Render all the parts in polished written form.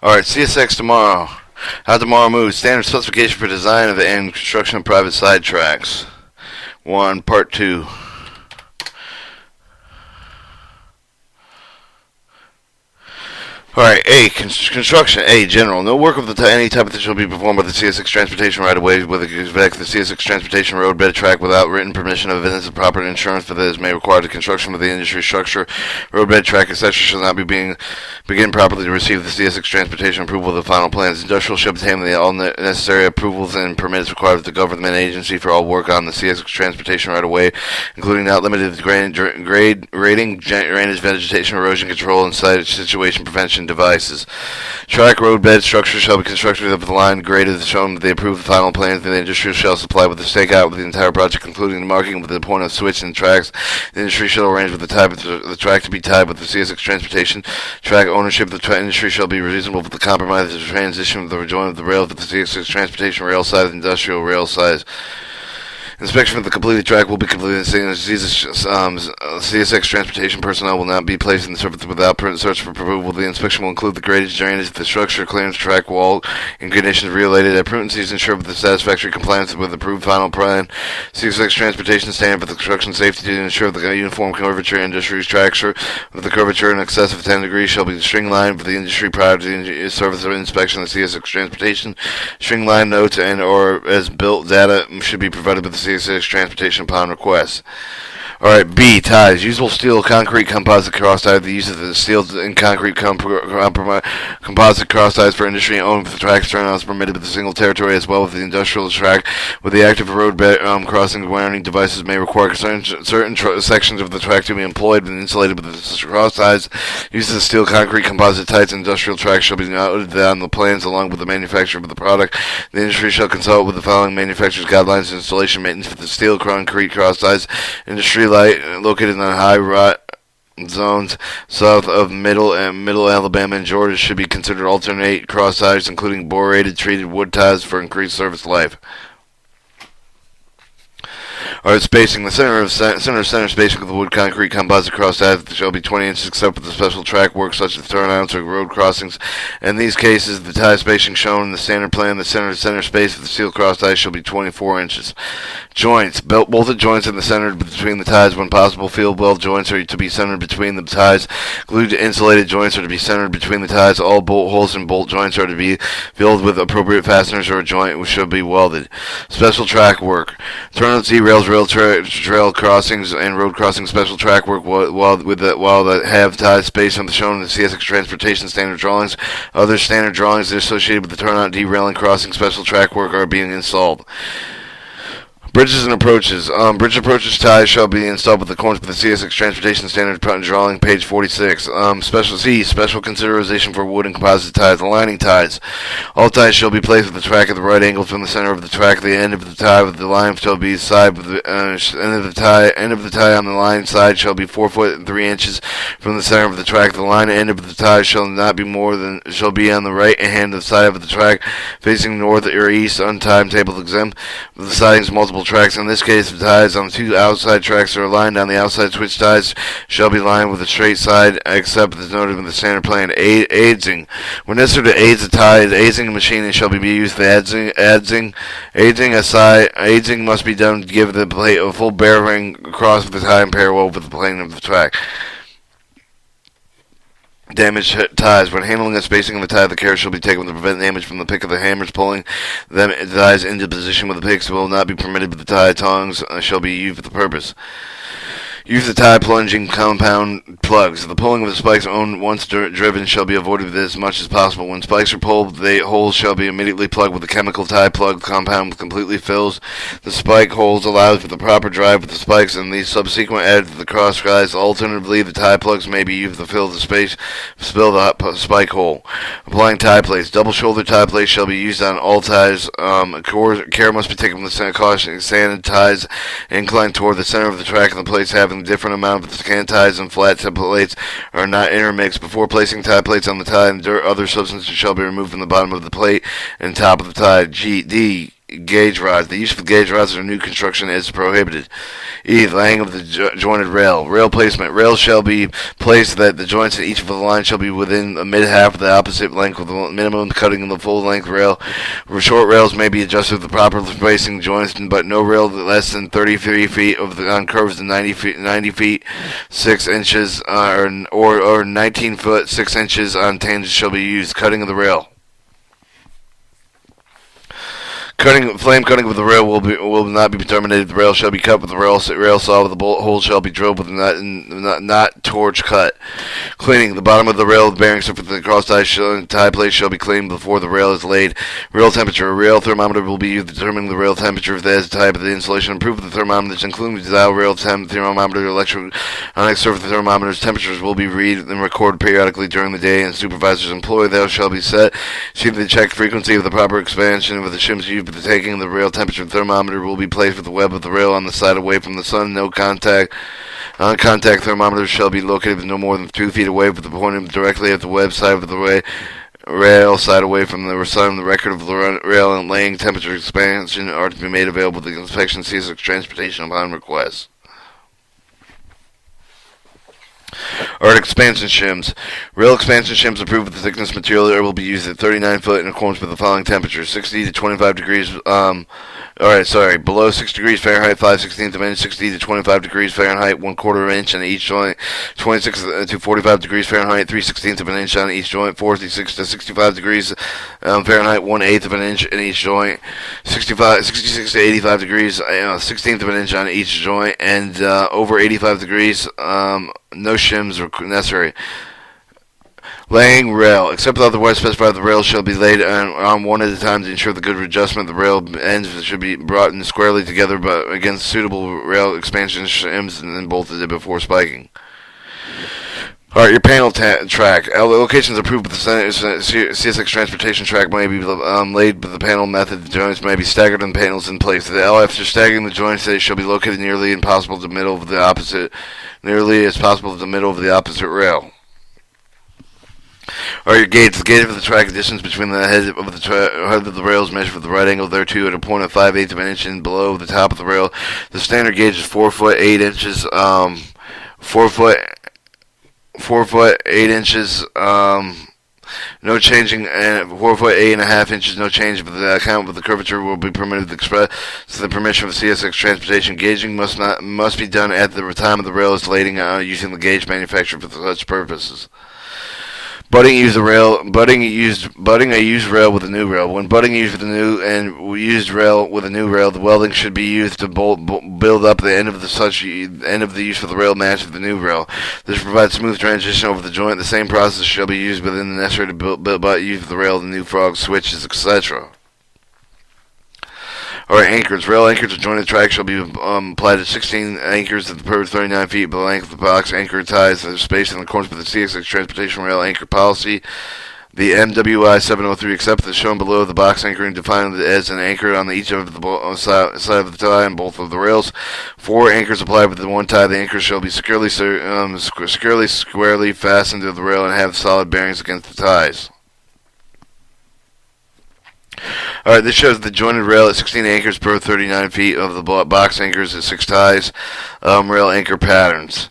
Alright, CSX tomorrow. How tomorrow moves. Standard specification for design of and construction of private side tracks. 1, Part 2. Alright, A. Construction. A. General. No work of any type that shall be performed by the CSX Transportation right-of-way with respect to the CSX Transportation roadbed track without written permission of evidence of proper insurance for this may require the construction of the industry structure, roadbed track, etc. shall not begin properly to receive the CSX Transportation approval of the final plans. Industrial shall obtain all necessary approvals and permits required of the government agency for all work on the CSX Transportation right-of-way, including not limited to grade rating, drainage, vegetation, erosion control, and site situation prevention devices. Track roadbed structure shall be constructed of the line graded as shown that they approve the final plans. The industry shall supply with the stakeout with the entire project, including the marking with the point of switch and tracks. The industry shall arrange with the type of the track to be tied with the CSX Transportation track. Ownership of the industry shall be reasonable with the compromise of the transition of the rejoin of the rail with the CSX Transportation rail side and industrial rail size. Inspection of the completed track will be completed. CSX Transportation personnel will not be placed in the surface without search for approval. The inspection will include the gradage, drainage, the structure, clearance, track, wall, and conditions related appurtenancies ensure the satisfactory compliance with approved final plan. CSX Transportation standard for the construction safety to ensure the uniform curvature industry structure with the curvature in excess of 10 degrees shall be string line for the industry prior to the service of inspection of CSX Transportation. String line notes and or as built data should be provided with the CSX Transportation upon request. Alright, B. Ties. Usable steel, concrete, composite cross ties. The use of the steel and concrete composite cross ties for industry owned with the tracks turnouts permitted with the single territory as well with the industrial track. With the active roadbed crossing wiring devices may require certain sections of the track to be employed and insulated with the cross ties. Use of the steel, concrete, composite ties industrial tracks shall be noted on the plans along with the manufacturer of the product. The industry shall consult with the following manufacturer's guidelines and installation maintenance for the steel, concrete cross ties. Industry located in the high rot zones south of Middle Alabama and Georgia should be considered alternate cross ties, including borated treated wood ties for increased service life. Alright, spacing. The center spacing of the wood concrete composite cross ties shall be 20 inches except for the special track work such as turnouts or road crossings. In these cases, the tie spacing shown in the standard plan, the center space of the steel cross ties shall be 24 inches. Joints. Bolted joints in the center between the ties when possible. Field weld joints are to be centered between the ties. Glued to insulated joints are to be centered between the ties. All bolt holes and bolt joints are to be filled with appropriate fasteners or a joint which should be welded. Special track work. Turnouts, derails, rail trail crossings and road crossing special track work while that have ties spaced on the shown in the CSX Transportation standard drawings. Other standard drawings that are associated with the turnout, derailing, crossing special track work are being installed. Bridges and approaches. Bridge approaches ties shall be installed with the corners of the CSX Transportation Standard drawing, page 46. Special consideration for wood and composite ties. Aligning ties. All ties shall be placed with the track at the right angle from the center of the track. The end of the tie with the line shall be side with the end of the tie on the line side shall be 4 foot and 3 inches from the center of the track. The line end of the tie shall be on the right hand side of the track, facing north or east. Untimetable exempt. The sidings multiple tracks. In this case, the ties on the two outside tracks are aligned on the outside switch ties shall be lined with a straight side, except as noted in the standard plan. Adzing. When necessary to aids the ties, adzing machining shall be used for adzing aside. Adzing must be done to give the plate a full bearing across with the tie and parallel with the plane of the track. Damaged ties. When handling and spacing of the tie, the care shall be taken to prevent damage from the pick of the hammers. Pulling the ties into position with the picks will not be permitted, but the tie tongs shall be used for the purpose. Use the tie plunging compound plugs. The pulling of the spikes once driven shall be avoided as much as possible. When spikes are pulled, the holes shall be immediately plugged with the chemical tie plug compound completely fills the spike holes, allows for the proper drive with the spikes, and these subsequent added to the cross ties. Alternatively, the tie plugs may be used to fill the spike hole. Applying tie plates. Double shoulder tie plates shall be used on all ties. Care must be taken from the center caution. Sanded ties inclined toward the center of the track, and the plates having a different amount of can ties and flat tip plates are not intermixed. Before placing tie plates on the tie, and other substances shall be removed from the bottom of the plate and top of the tie. D. gauge rods. The use of gauge rods in new construction is prohibited. E. Laying of the jointed rail. Rail placement. Rails shall be placed that the joints in each of the lines shall be within the mid-half of the opposite length with the minimum cutting of the full-length rail. Short rails may be adjusted with the proper spacing joints, but no rail less than 33 feet on curves to 90 feet 6 inches or 19 foot 6 inches on tangents shall be used. Cutting of the rail. Flame cutting with the rail will not be terminated. The rail shall be cut with the rail saw with the bolt hole shall be drilled with not torch cut. Cleaning the bottom of the rail with bearings for the cross tie plate shall be cleaned before the rail is laid. Rail temperature. A rail thermometer will be used determining the rail temperature if that is the type of the insulation. Improve the thermometers, including the dial rail thermometer, electronic surface thermometers. Temperatures will be read and recorded periodically during the day, and supervisors employ those shall be set. See the check frequency of the proper expansion with the shims used. The taking of the rail temperature thermometer will be placed with the web of the rail on the side away from the sun. No contact. Non-contact thermometers shall be located no more than 2 feet away, with the pointing directly at the web side of the rail side away from the sun. The record of the rail and laying temperature expansion are to be made available to the inspection CSX transportation upon request. Art expansion shims. Rail expansion shims approved with the thickness material will be used at 39 foot in accordance with the following temperatures: 60 to 25 degrees. Below 6 degrees Fahrenheit, 5/16 of an inch. 60 to 25 degrees Fahrenheit, 1/4 inch on each joint. 26 to 45 degrees Fahrenheit, 3/16 of an inch on each joint. 46 to 65 degrees Fahrenheit, 1/8 of an inch in each joint. 66 to 85 degrees, 1/16 of an inch on each joint, and over 85 degrees. No shims are necessary. Laying rail. Except otherwise specified, the rail shall be laid on one at a time to ensure the good adjustment. The rail ends should be brought in squarely together but against suitable rail expansion shims and then bolted before spiking. Alright, your panel track. Locations approved with the CSX transportation track may be laid with the panel method. The joints may be staggered and panels in place. After staggering the joints, they shall be located nearly as possible to the middle of the opposite rail. Alright, your gates. The gauge of the track distance between the head of the rail is measured with the right angle thereto at a point of 5/8 of an inch and below the top of the rail. The standard gauge is 4 foot 8 inches. 4 foot 8 inches, no changing, and 4 foot 8.5 inches, no change, but the account with the curvature will be permitted to express the permission of CSX transportation. Gauging must be done at the time of the rail is lading using the gauge manufactured for such purposes. Butting a used rail with a new rail. When butting used rail with a new rail, the welding should be used to build up the end of the use of the rail match with the new rail. This provides smooth transition over the joint. The same process shall be used within the necessary to build use of the rail, the new frog switches, etc. Alright, anchors. Rail anchors to jointed track shall be applied to 16 anchors per 39 feet by the length of the box. Anchor ties are spaced in accordance with the CSX transportation rail anchor policy. The MWI 703 except as shown below. The box anchoring defined as an anchor on each of the side of the tie on both of the rails. 4 anchors applied with the one tie. The anchors shall be squarely fastened to the rail and have solid bearings against the ties. Alright, this shows the jointed rail at 16 anchors per 39 feet of the box anchors at 6 ties. Rail anchor patterns.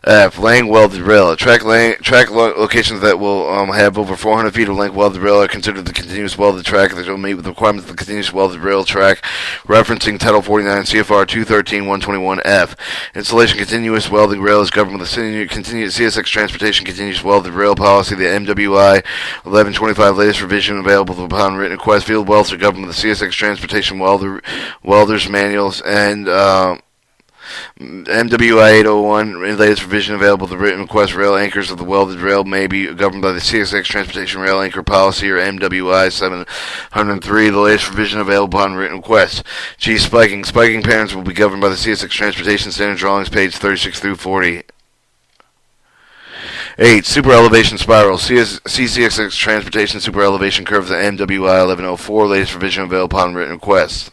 F. Laying welded rail. Track locations that will have over 400 feet of length welded rail are considered the continuous welded track. They will meet with the requirements of the continuous welded rail track, referencing Title 49 CFR 213-121F. Installation continuous welding rail is governed with the continuous CSX transportation continuous welded rail policy. The MWI 1125 latest revision available upon written request. Field welds are governed with the CSX transportation welders manuals and MWI 801 latest revision available. The written request rail anchors of the welded rail may be governed by the CSX Transportation Rail Anchor Policy or MWI 703. The latest revision available upon written request. G. Spiking. Spiking patterns will be governed by the CSX Transportation Standard Drawings, page 36 through 40. 8. Super elevation spiral. CSX Transportation super elevation curves at MWI 1104. Latest revision available upon written request.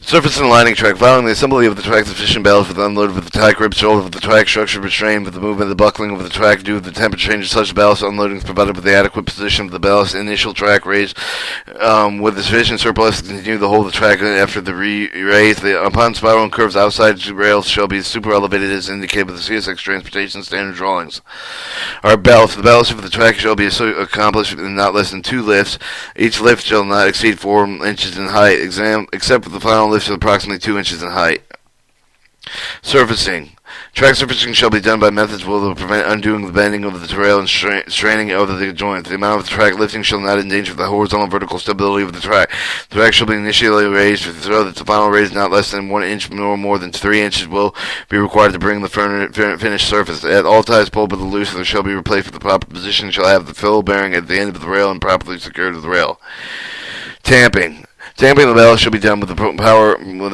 Surface and lining track. Following the assembly of the track, sufficient ballast with unload of the tie grip shoulder of the track structure restrained with the movement of the buckling of the track due to the temperature change of such ballast unloading is provided with the adequate position of the ballast initial track raise with the sufficient surplus to continue the whole of the track after the raise. Upon spiral and curves outside rails shall be super elevated as indicated with the CSX transportation standard drawings. Our ballast. The ballast of the track shall be accomplished in not less than 2 lifts. Each lift shall not exceed 4 inches in height, except for the final lift of approximately 2 inches in height. Surfacing. Track surfacing shall be done by methods will prevent undoing the bending of the rail and straining of the joint. The amount of the track lifting shall not endanger the horizontal and vertical stability of the track. The track shall be initially raised so that the final raise not less than 1 inch nor more than 3 inches will be required to bring the finished surface. At all ties pulled by the loose, shall be replaced with the proper position, shall have the fill bearing at the end of the rail and properly secured to the rail. Tamping. Tamping of the ballast should be done with the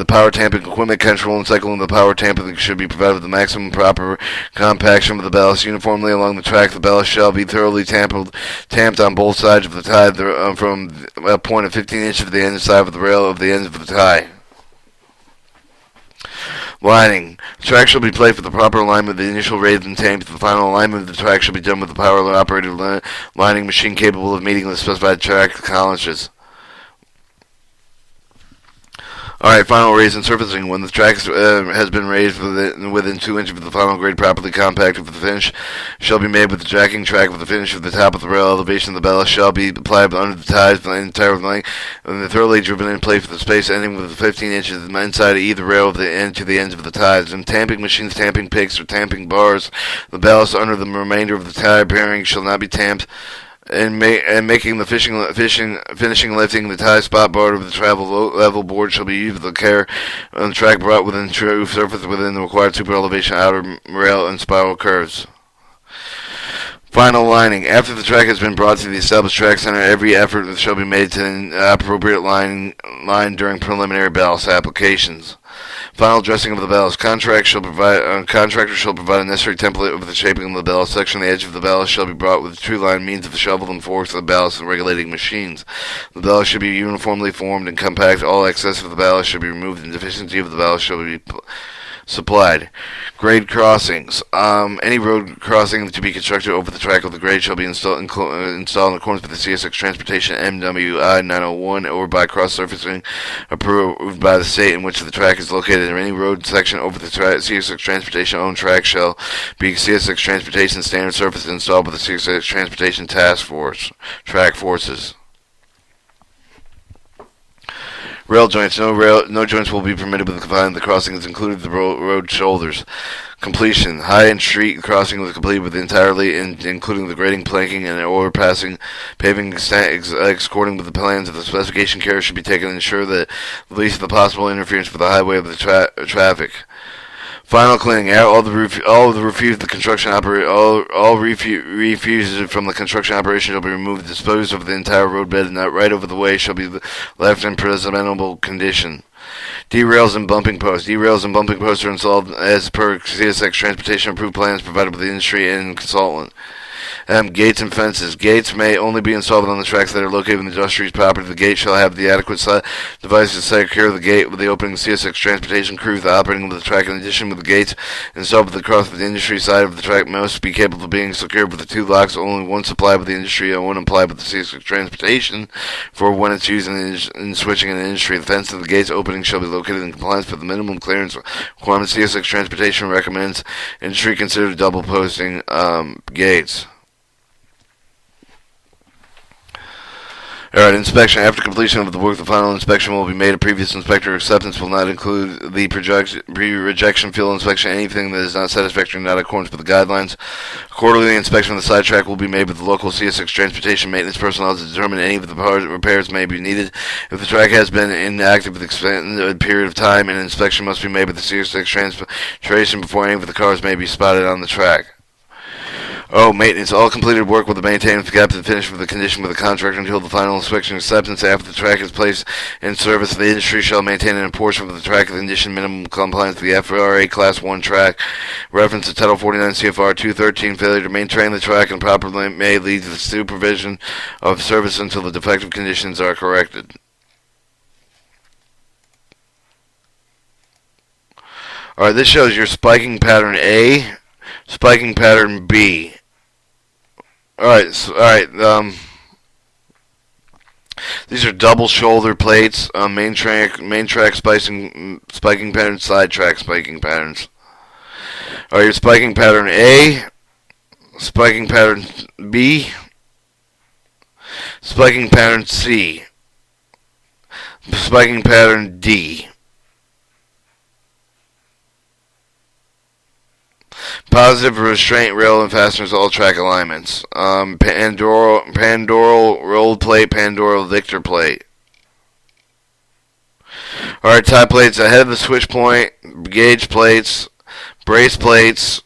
power tamping equipment. Control and cycling of the power tamping should be provided with the maximum proper compaction of the ballast uniformly along the track. The ballast shall be thoroughly tamped on both sides of the tie from a point of 15 inches of the end side of the rail of the ends of the tie. Lining. The track shall be placed with the proper alignment of the initial raise and tamped. The final alignment of the track shall be done with the power-operated lining machine capable of meeting the specified track tolerances. Alright, final raise and surfacing. When the track has been raised within 2 inches of the final grade properly compacted with the finish, shall be made with the jacking track with the finish of the top of the rail elevation of the ballast shall be applied under the ties for the entire length, and the thoroughly driven in place with the space ending with 15 inches inside of either rail of the end to the ends of the ties. In tamping machines, tamping picks, or tamping bars, the ballast under the remainder of the tie bearing shall not be tamped. And making the finishing lifting the tie spot bar of the travel level board shall be used with care on the track brought within true surface within the required super elevation outer rail and spiral curves. Final lining. After the track has been brought to the established track center, every effort shall be made to an appropriate line during preliminary ballast applications. Final dressing of the ballast. Contractor shall provide a necessary template of the shaping of the ballast section. The edge of the ballast shall be brought with true line means of the shovel and forks of the ballast and regulating machines. The ballast should be uniformly formed and compact. All excess of the ballast should be removed and deficiency of the ballast shall be supplied. Grade crossings. Any road crossing to be constructed over the track of the grade shall be installed in accordance with the CSX Transportation MWI 901 or by cross-surfacing approved by the state in which the track is located. Any road section over the CSX Transportation owned track shall be CSX Transportation standard surface installed by the CSX Transportation Task Force track forces. Rail joints. No joints will be permitted with the crossings, including the road shoulders. Completion. High and street crossing was completed with entirely, including the grading, planking, and overpassing, paving according with the plans of the specification. Care should be taken to ensure that the least of the possible interference with the highway of the traffic. Final cleaning. All refuses from the construction operation shall be removed. Disposed of the entire roadbed and that right over the way shall be left in presentable condition. Derails and bumping posts. Derails and bumping posts are installed as per CSX Transportation approved plans provided by the industry and consultant. Gates and fences. Gates may only be installed on the tracks that are located in the industry's property. The gate shall have the adequate devices to secure the gate with the opening CSX Transportation crews. The operating of the track, in addition with the gates installed with the cross of the industry side of the track, must be capable of being secured with the 2 locks, only one supplied with the industry and one applied with the CSX Transportation for when it's used in switching in the industry. The fence of the gates opening shall be located in compliance with the minimum clearance requirements. CSX Transportation recommends industry consider double posting gates. Alright, inspection. After completion of the work, the final inspection will be made. A previous inspector acceptance will not include the pre-rejection field inspection, anything that is not satisfactory and not in accordance with the guidelines. Quarterly inspection of the sidetrack will be made with the local CSX Transportation maintenance personnel to determine any of the repairs may be needed. If the track has been inactive for an extended period of time, an inspection must be made with the CSX Transportation before any of the cars may be spotted on the track. Maintenance. All completed work will be maintained with the captain finished with the condition with the contractor until the final inspection acceptance. After the track is placed in service, the industry shall maintain an portion of the track condition minimum compliance with the FRA Class 1 track. Reference to Title 49 CFR 213. Failure to maintain the track and properly may lead to the supervision of service until the defective conditions are corrected. Alright, this shows your spiking pattern A, spiking pattern B. Alright, these are double shoulder plates, main track spiking pattern, side track spiking patterns. Alright, your spiking pattern A, spiking pattern B, spiking pattern C, spiking pattern D. Positive restraint rail and fasteners, all track alignments. Pandoral rolled plate, Pandoral Victor plate. Alright, tie plates ahead of the switch point, gauge plates, brace plates,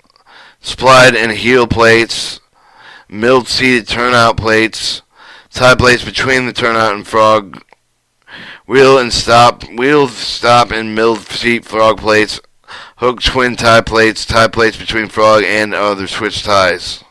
splide and heel plates, milled seated turnout plates, tie plates between the turnout and frog, wheel stop and milled seat frog plates, hook twin tie plates between frog and other switch ties.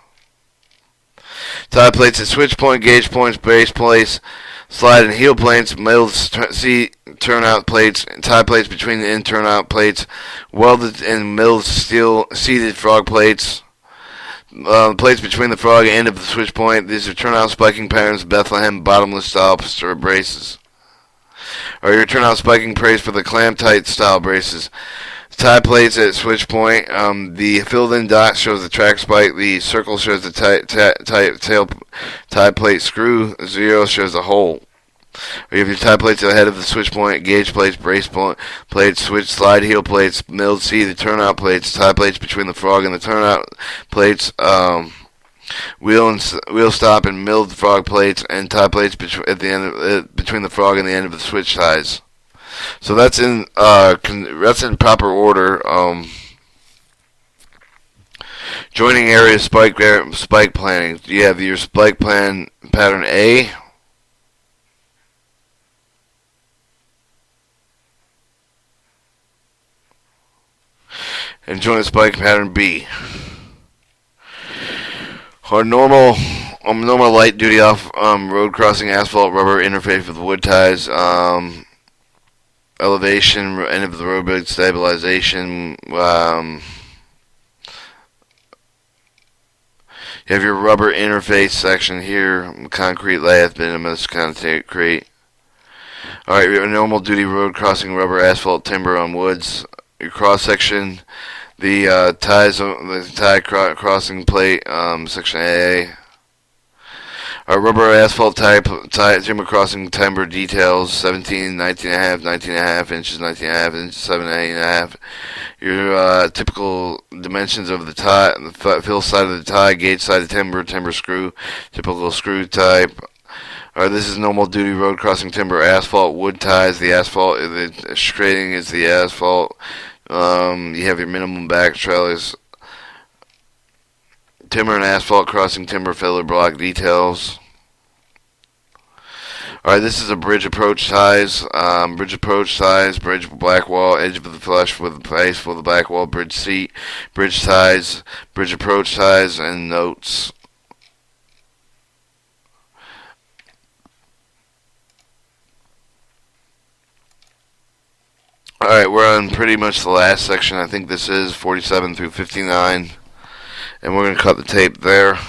Tie plates at switch point, gauge points, brace plates, slide and heel plates, milled seat turnout plates, tie plates between the in turnout plates, welded and milled steel seated frog plates, plates between the frog and end of the switch point. These are turnout spiking patterns, Bethlehem bottomless style braces. Or your turnout spiking brace for the clamp tight style braces. Tie plates at switch point. The filled-in dot shows the track spike. The circle shows the tail tie plate screw. 0 shows the hole. You have your tie plates ahead of the switch point, gauge plates, brace plates, switch slide heel plates, milled C, the turnout plates, tie plates between the frog and the turnout plates, wheel stop and milled frog plates, and tie plates at the end between the frog and the end of the switch ties. So that's in proper order. Joining area spike planning. You have your spike pattern A. And join spike pattern B. Our normal light duty off road crossing asphalt rubber interface with wood ties. Elevation, end of the road bridge stabilization. You have your rubber interface section here. Concrete lath, bituminous concrete. Alright, your normal duty road crossing rubber asphalt timber on woods. Your cross section, the tie crossing plate, section A. Our rubber asphalt tie timber crossing timber details, 17, 19.5 inches, 19.5 inches, 7, 8.5. Your typical dimensions of the tie, the fill side of the tie, gauge side of timber screw, typical screw type. This is normal duty road crossing timber asphalt wood ties. The asphalt, the shading is the asphalt. You have your minimum back trailers. Timber and asphalt crossing timber filler block details. Alright, this is a bridge approach ties. Bridge black wall, edge of the flush with the face for the black wall, bridge seat, bridge ties, bridge approach ties, and notes. Alright, we're on pretty much the last section. I think this is 47 through 59. And we're going to cut the tape there.